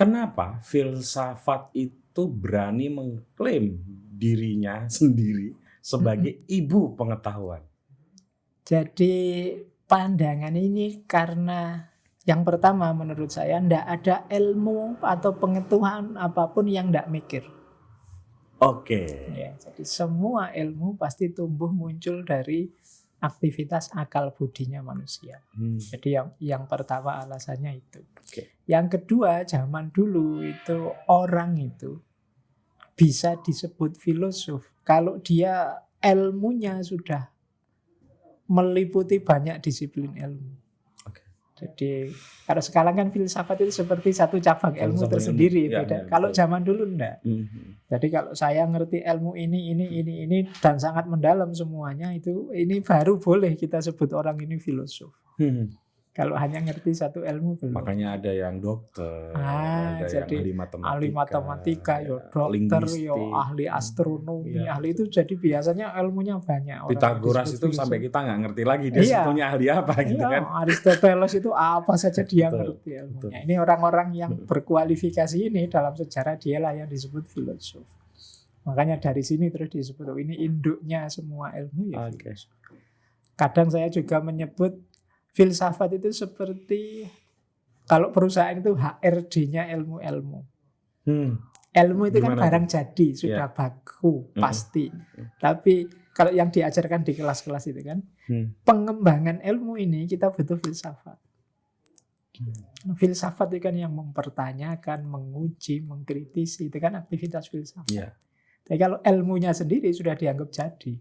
Kenapa filsafat itu berani mengklaim dirinya sendiri sebagai ibu pengetahuan? Jadi pandangan ini karena yang pertama menurut saya ndak ada ilmu atau pengetahuan apapun yang ndak mikir. Oke. Ya, jadi semua ilmu pasti tumbuh muncul dari aktivitas akal budinya manusia. Jadi yang pertama alasannya itu. Oke. Yang kedua, zaman dulu itu orang itu bisa disebut filosof kalau dia ilmunya sudah meliputi banyak disiplin ilmu. Oke. Jadi kalau sekarang kan filsafat itu seperti satu cabang ilmu Cabang tersendiri, ilmu. Ya, beda. ya, Kalau betul. zaman dulu enggak. Jadi kalau saya ngerti ilmu ini dan sangat mendalam semuanya itu, ini baru boleh kita sebut orang ini filosof. Kalau hanya ngerti satu ilmu belum. Makanya ada yang dokter, ada yang jadi ahli matematika, ya, dokter, linguistik, ahli astronomi, ya, ahli itu jadi biasanya ilmunya banyak. Pythagoras itu sampai kita nggak ngerti lagi dia sebetulnya ahli apa gitu kan. Aristoteles itu apa saja dia Betul, ngerti ilmunya. betul. Ini orang-orang yang berkualifikasi ini dalam sejarah dialah yang disebut filosof. Makanya dari sini terus disebut ini induknya semua ilmu ya filosof. Kadang saya juga menyebut filsafat itu seperti kalau perusahaan itu HRD-nya ilmu-ilmu. Ilmu itu kan barang jadi, sudah baku, pasti. Tapi kalau yang diajarkan di kelas-kelas itu kan, pengembangan ilmu ini kita butuh filsafat. Filsafat itu kan yang mempertanyakan, menguji, mengkritisi, itu kan aktivitas filsafat. Tapi kalau ilmunya sendiri sudah dianggap jadi.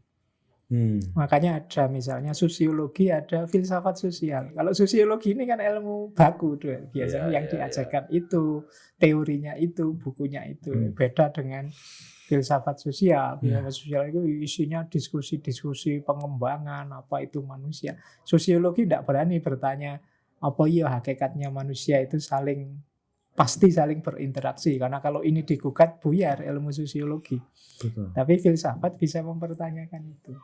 Makanya ada misalnya sosiologi, ada filsafat sosial. Kalau sosiologi ini kan ilmu baku tuh, biasanya yang diajarkan itu, teorinya itu, bukunya itu. Beda dengan filsafat sosial. Filsafat sosial itu isinya diskusi-diskusi pengembangan apa itu manusia. Sosiologi tidak berani bertanya apa iya hakikatnya manusia itu pasti saling berinteraksi, karena kalau ini digugat buyar ilmu sosiologi. Betul. Tapi filsafat bisa mempertanyakan itu.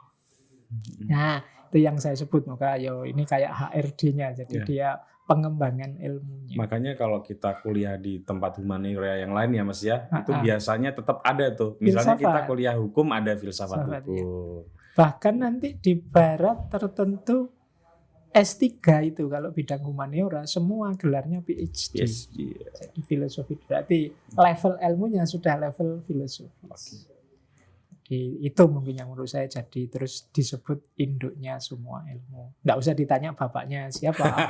Nah, itu yang saya sebut, maka ini kayak HRD-nya, jadi dia pengembangan ilmunya. Makanya kalau kita kuliah di tempat humaniora yang lain ya Mas ya, itu biasanya tetap ada tuh. Misalnya filsafat. Kita kuliah hukum ada filsafat hukum. Ya. Bahkan nanti di barat tertentu S3 itu kalau bidang humaniora semua gelarnya PhD. Jadi filosofi berarti level ilmunya sudah level filosofi. Itu mungkin yang menurut saya jadi terus disebut induknya semua ilmu. Nggak usah ditanya bapaknya siapa.